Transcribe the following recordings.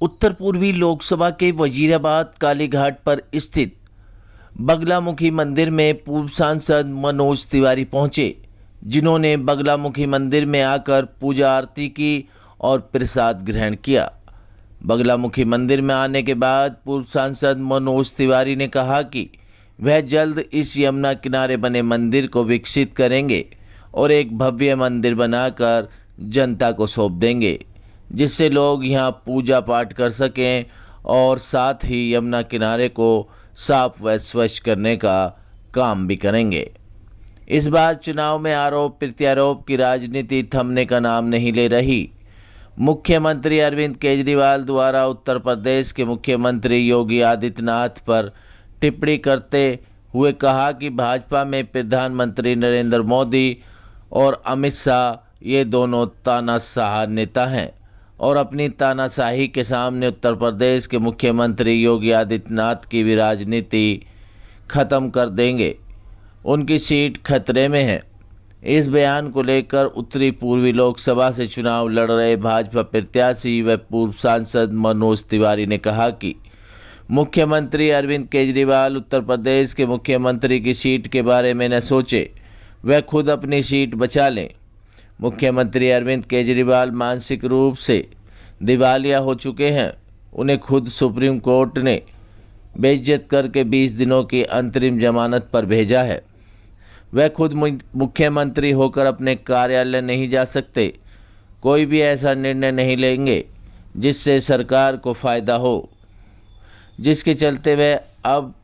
उत्तर पूर्वी लोकसभा के वजीराबाद कालीघाट पर स्थित बगलामुखी मंदिर में पूर्व सांसद मनोज तिवारी पहुंचे, जिन्होंने बगलामुखी मंदिर में आकर पूजा आरती की और प्रसाद ग्रहण किया। बगलामुखी मंदिर में आने के बाद पूर्व सांसद मनोज तिवारी ने कहा कि वह जल्द इस यमुना किनारे बने मंदिर को विकसित करेंगे और एक भव्य मंदिर बनाकर जनता को सौंप देंगे, जिससे लोग यहां पूजा पाठ कर सकें और साथ ही यमुना किनारे को साफ व स्वच्छ करने का काम भी करेंगे। इस बार चुनाव में आरोप प्रत्यारोप की राजनीति थमने का नाम नहीं ले रही। मुख्यमंत्री अरविंद केजरीवाल द्वारा उत्तर प्रदेश के मुख्यमंत्री योगी आदित्यनाथ पर टिप्पणी करते हुए कहा कि भाजपा में प्रधानमंत्री नरेंद्र मोदी और अमित शाह ये दोनों तानाशाह नेता हैं और अपनी तानाशाही के सामने उत्तर प्रदेश के मुख्यमंत्री योगी आदित्यनाथ की भी राजनीति खत्म कर देंगे। उनकी सीट खतरे में है। इस बयान को लेकर उत्तरी पूर्वी लोकसभा से चुनाव लड़ रहे भाजपा प्रत्याशी व पूर्व सांसद मनोज तिवारी ने कहा कि मुख्यमंत्री अरविंद केजरीवाल उत्तर प्रदेश के मुख्यमंत्री की सीट के बारे में न सोचे, वह खुद अपनी सीट बचा लें। मुख्यमंत्री अरविंद केजरीवाल मानसिक रूप से दिवालिया हो चुके हैं। उन्हें खुद सुप्रीम कोर्ट ने बेइज्जत करके 20 दिनों की अंतरिम जमानत पर भेजा है। वह खुद मुख्यमंत्री होकर अपने कार्यालय नहीं जा सकते। कोई भी ऐसा निर्णय नहीं लेंगे जिससे सरकार को फायदा हो, जिसके चलते वह अब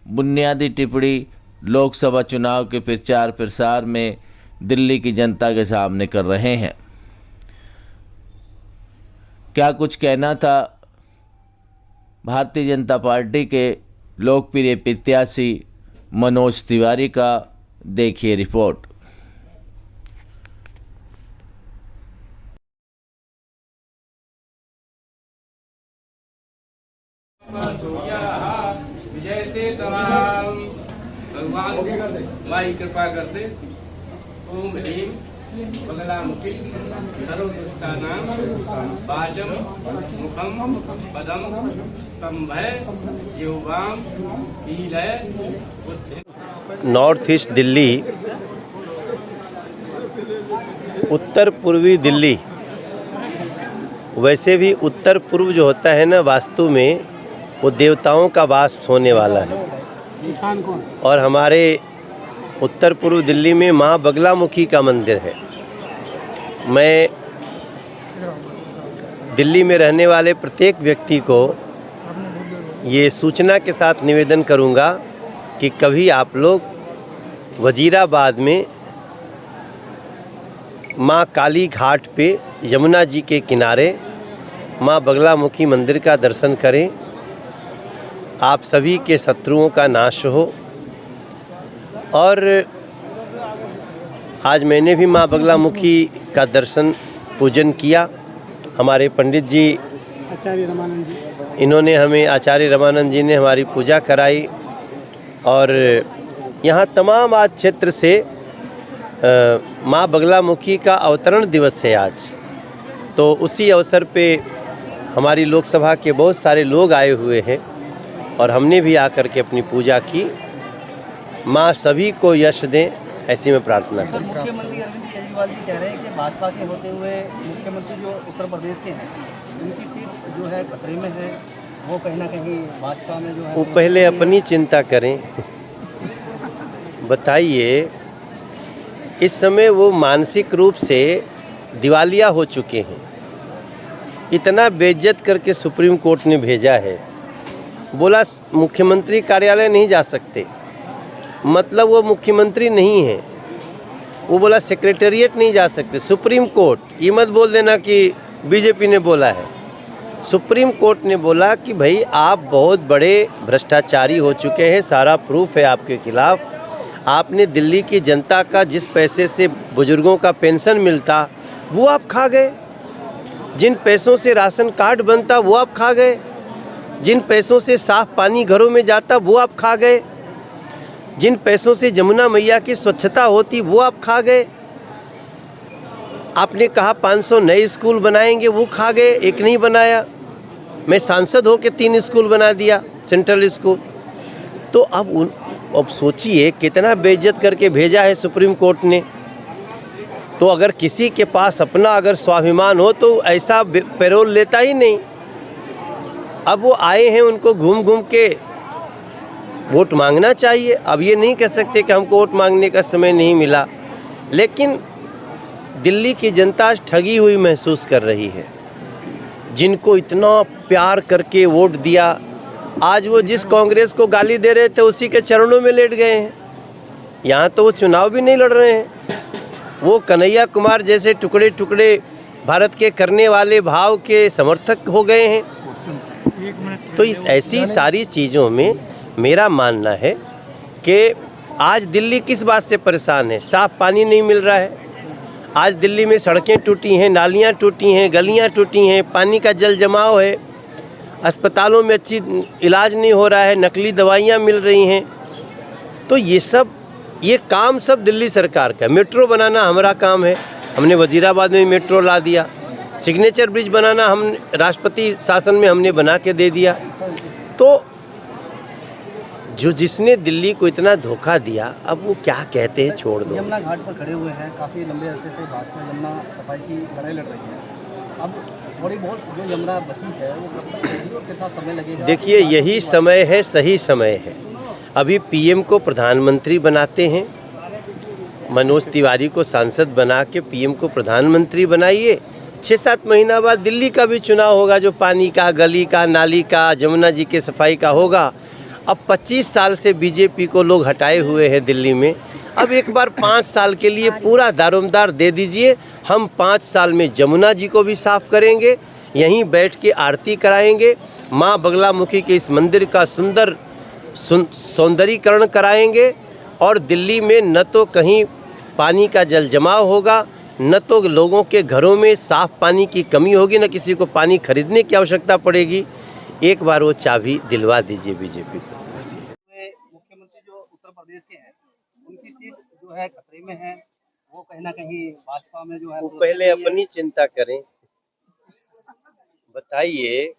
बुनियादी टिप्पणी लोकसभा चुनाव के प्रचार प्रसार में दिल्ली की जनता के सामने कर रहे हैं। क्या कुछ कहना था भारतीय जनता पार्टी के लोकप्रिय प्रत्याशी मनोज तिवारी का, देखिए रिपोर्ट। विजयते तमाम भगवान माई कृपा करते। ओम ह्रीं बगलामुखी सर्वदुष्टानां वाचं मुखं पदं स्तंभय जिह्वां पीलय बुद्धिं। नॉर्थ ईस्ट दिल्ली, उत्तर पूर्वी दिल्ली, वैसे भी उत्तर पूर्व जो होता है ना, वास्तु में वो देवताओं का वास होने वाला है। और हमारे उत्तर पूर्व दिल्ली में माँ बगलामुखी का मंदिर है। मैं दिल्ली में रहने वाले प्रत्येक व्यक्ति को ये सूचना के साथ निवेदन करूँगा कि कभी आप लोग वजीराबाद में माँ काली घाट पे यमुना जी के किनारे माँ बगलामुखी मंदिर का दर्शन करें। आप सभी के शत्रुओं का नाश हो। और आज मैंने भी माँ बगलामुखी का दर्शन पूजन किया। हमारे पंडित जी आचार्य रमानंद जी ने हमारी पूजा कराई। और यहाँ तमाम आज क्षेत्र से माँ बगलामुखी का अवतरण दिवस है आज। तो उसी अवसर पे हमारी लोकसभा के बहुत सारे लोग आए हुए हैं और हमने भी आकर के अपनी पूजा की। माँ सभी को यश दें, ऐसी मैं प्रार्थना करता हूँ। मुख्यमंत्री अरविंद केजरीवाल जी कह रहे हैं कि भाजपा के होते हुए मुख्यमंत्री जो उत्तर प्रदेश के हैं, उनकी सीट जो है खतरे में है। वो कहीं ना कहीं भाजपा में जो है, वो पहले अपनी चिंता करें। बताइए, इस समय वो मानसिक रूप से दिवालिया हो चुके हैं। इतना बेइज्जत करके सुप्रीम कोर्ट ने भेजा है। बोला मुख्यमंत्री कार्यालय नहीं जा सकते, मतलब वो मुख्यमंत्री नहीं है। वो बोला सेक्रेटेरिएट नहीं जा सकते। सुप्रीम कोर्ट, ये मत बोल देना कि बीजेपी ने बोला है। सुप्रीम कोर्ट ने बोला कि भाई आप बहुत बड़े भ्रष्टाचारी हो चुके हैं, सारा प्रूफ है आपके खिलाफ। आपने दिल्ली की जनता का जिस पैसे से बुजुर्गों का पेंशन मिलता वो आप खा गए। जिन पैसों से राशन कार्ड बनता वो आप खा गए। जिन पैसों से साफ पानी घरों में जाता वो आप खा गए। जिन पैसों से जमुना मैया की स्वच्छता होती वो आप खा गए। आपने कहा 500 नए स्कूल बनाएंगे, वो खा गए, एक नहीं बनाया। मैं सांसद होकर 3 स्कूल बना दिया, सेंट्रल स्कूल। तो अब सोचिए कितना बेइज्जत करके भेजा है सुप्रीम कोर्ट ने। तो अगर किसी के पास अपना अगर स्वाभिमान हो तो ऐसा पैरोल लेता ही नहीं। अब वो आए हैं, उनको घूम घूम के वोट मांगना चाहिए। अब ये नहीं कह सकते कि हमको वोट मांगने का समय नहीं मिला। लेकिन दिल्ली की जनता ठगी हुई महसूस कर रही है। जिनको इतना प्यार करके वोट दिया, आज वो जिस कांग्रेस को गाली दे रहे थे उसी के चरणों में लेट गए हैं। यहाँ तो वो चुनाव भी नहीं लड़ रहे हैं। वो कन्हैया कुमार जैसे टुकड़े टुकड़े भारत के करने वाले भाव के समर्थक हो गए हैं। तो इस ऐसी सारी चीज़ों में मेरा मानना है कि आज दिल्ली किस बात से परेशान है। साफ़ पानी नहीं मिल रहा है। आज दिल्ली में सड़कें टूटी हैं, नालियाँ टूटी हैं, गलियाँ टूटी हैं, पानी का जल जमाव है, अस्पतालों में अच्छी इलाज नहीं हो रहा है, नकली दवाइयाँ मिल रही हैं। तो ये काम सब दिल्ली सरकार का। मेट्रो बनाना हमारा काम है, हमने वजीराबाद में मेट्रो ला दिया। सिग्नेचर ब्रिज बनाना हम राष्ट्रपति शासन में हमने बना के दे दिया। तो जिसने दिल्ली को इतना धोखा दिया, अब वो क्या कहते हैं, छोड़ दो। यमुना घाट पर खड़े हुए हैं, काफ़ी लंबे अरसे से भाजपा यमुना सफाई की लड़ाई लड़ रही है। अब थोड़ी बहुत जो यमुना बची है वो कब तक रहेगी और कितना समय लगेगा? देखिए, यही समय है, सही समय है। अभी पीएम को प्रधानमंत्री बनाते हैं। मनोज तिवारी को सांसद बना के पीएम को प्रधानमंत्री बनाइए। 6-7 महीना बाद दिल्ली का भी चुनाव होगा, जो पानी का, गली का, नाली का, जमुना जी के सफाई का होगा। अब 25 साल से बीजेपी को लोग हटाए हुए हैं दिल्ली में। अब एक बार 5 साल के लिए पूरा दारोमदार दे दीजिए। हम 5 साल में जमुना जी को भी साफ करेंगे, यहीं बैठ के आरती कराएंगे, माँ बगलामुखी के इस मंदिर का सुंदर सौंदर्यीकरण कराएंगे। और दिल्ली में न तो कहीं पानी का जल जमाव होगा, न तो लोगों के घरों में साफ पानी की कमी होगी, न किसी को पानी खरीदने की आवश्यकता पड़ेगी। एक बार वो चाबी दिलवा दीजिए बीजेपी को। मुख्यमंत्री जो उत्तर प्रदेश के हैं, उनकी सीट जो है खतरे में है। वो कहीं ना कहीं भाजपा में जो है वो पहले अपनी चिंता करें। बताइए,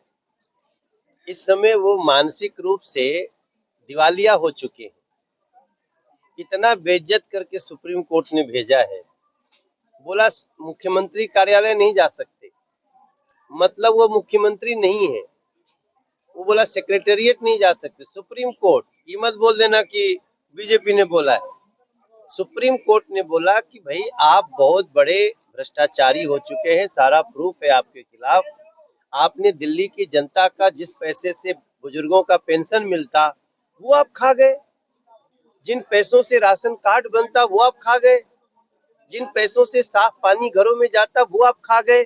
इस समय वो मानसिक रूप से दिवालिया हो चुके हैं। इतना बेइज्जत करके सुप्रीम कोर्ट ने भेजा है। बोला मुख्यमंत्री कार्यालय नहीं जा सकते, मतलब वो मुख्यमंत्री नहीं है। वो बोला सेक्रेटेरिएट नहीं जा सकते। सुप्रीम कोर्ट, ये मत बोल देना कि बीजेपी ने बोला है। सुप्रीम कोर्ट ने बोला कि भाई आप बहुत बड़े भ्रष्टाचारी हो चुके हैं, सारा प्रूफ है आपके खिलाफ। आपने दिल्ली की जनता का जिस पैसे से बुजुर्गों का पेंशन मिलता वो आप खा गए, जिन पैसों से राशन कार्ड बनता वो आप खा गए, जिन पैसों से साफ पानी घरों में जाता वो आप खा गए,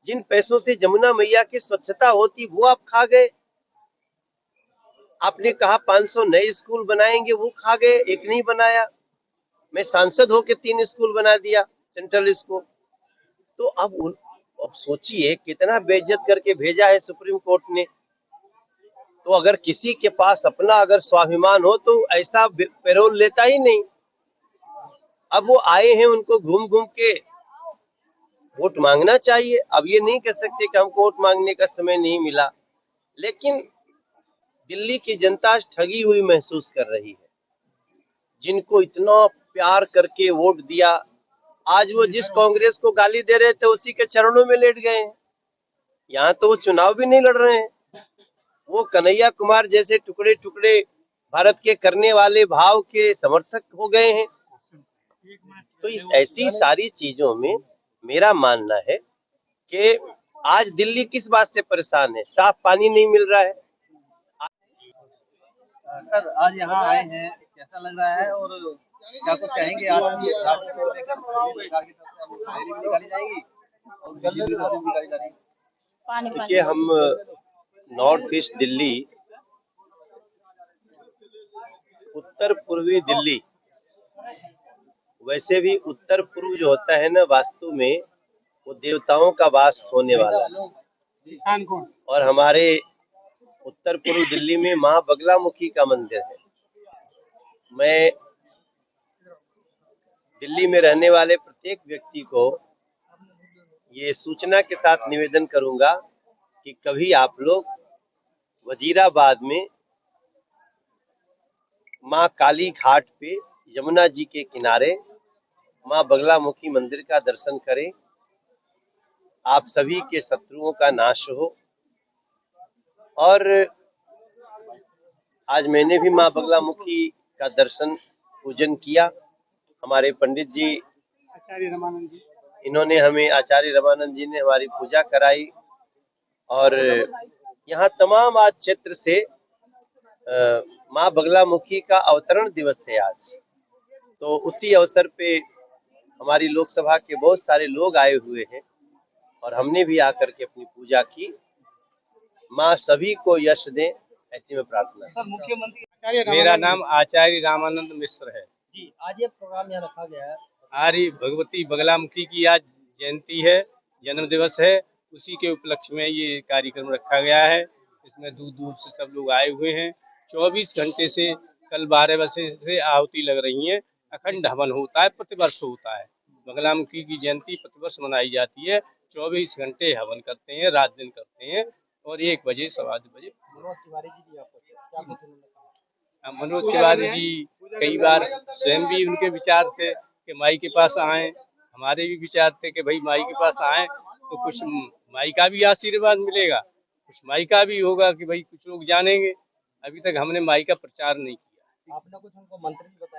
जिन पैसों से जमुना मैया की स्वच्छता होती वो आप खा गए। आपने कहा 500 नए स्कूल बनाएंगे, वो खा गए, एक नहीं बनाया। मैं सांसद होकर 3 स्कूल बना दिया, सेंट्रल स्कूल। तो अब सोचिए कितना बेइज्जत करके भेजा है सुप्रीम कोर्ट ने। तो अगर किसी के पास अपना अगर स्वाभिमान हो तो ऐसा पैरोल लेता ही नहीं। अब वो आए हैं, उनको घूम घूम के वोट मांगना चाहिए। अब ये नहीं कह सकते कि हमको वोट मांगने का समय नहीं मिला। लेकिन दिल्ली की जनता ठगी हुई महसूस कर रही है। जिनको इतना प्यार करके वोट दिया, आज वो जिस कांग्रेस को गाली दे रहे थे उसी के चरणों में लेट गए हैं। यहाँ तो वो चुनाव भी नहीं लड़ रहे हैं। वो कन्हैया कुमार जैसे टुकड़े टुकड़े भारत के करने वाले भाव के समर्थक हो गए हैं। तो इस ऐसी सारी चीजों में मेरा मानना है कि आज दिल्ली किस बात से परेशान है। साफ पानी नहीं मिल रहा है। सर आज यहाँ आए हैं, कैसा लग रहा है और क्या कुछ कहेंगे? आज की घाट को लेकर सरकार की तरफ से रैली भी निकाली जाएगी और बीजेपी की तरफ से भी निकाली जा रही है। देखिए, हम नॉर्थ ईस्ट दिल्ली, उत्तर पूर्वी दिल्ली, वैसे भी उत्तर पूर्व जो होता है ना, वास्तु में वो देवताओं का वास होने वाला है। और हमारे उत्तर पूर्व दिल्ली में माँ बगलामुखी का मंदिर है। मैं दिल्ली में रहने वाले प्रत्येक व्यक्ति को ये सूचना के साथ निवेदन करूंगा कि कभी आप लोग वजीराबाद में माँ काली घाट पे यमुना जी के किनारे माँ बगलामुखी मंदिर का दर्शन करें। आप सभी के शत्रुओं का नाश हो। और आज मैंने भी माँ बगलामुखी का दर्शन पूजन किया। हमारे पंडित जी इन्होंने हमें, आचार्य रमानंद जी ने हमारी पूजा कराई। और यहाँ तमाम आज क्षेत्र से माँ बगलामुखी का अवतरण दिवस है आज, तो उसी अवसर पे हमारी लोकसभा के बहुत सारे लोग आए हुए हैं और हमने भी आकर के अपनी पूजा की। माँ सभी को यश दे, ऐसी में प्रार्थना। सर, मुख्यमंत्री मेरा नाम आचार्य रामानंद मिश्र है जी, आज ये प्रोग्राम यहाँ रखा गया है। आर्य भगवती बगलामुखी की आज जयंती है, जन्म दिवस है। उसी के उपलक्ष्य में ये कार्यक्रम रखा गया है। इसमें दूर दूर से सब लोग आए हुए हैं। 24 घंटे से कल 12 बजे से आहुति लग रही है। अखंड हवन होता है, प्रतिवर्ष होता है। बगलामुखी की जयंती प्रतिवर्ष मनाई जाती है। 24 घंटे हवन करते हैं, रात दिन करते हैं। और 1 बजे, सवा 2 बजे मनोज तिवारी जी कई बार स्वयं भी उनके विचार थे कि माई के पास आए। हमारे भी विचार थे कि भाई माई के पास आए तो कुछ माई का भी आशीर्वाद मिलेगा, कुछ माई का भी होगा कि भाई कुछ लोग जानेंगे। अभी तक हमने माई का प्रचार नहीं किया। आपने कुछ उनको मंत्र भी बताया?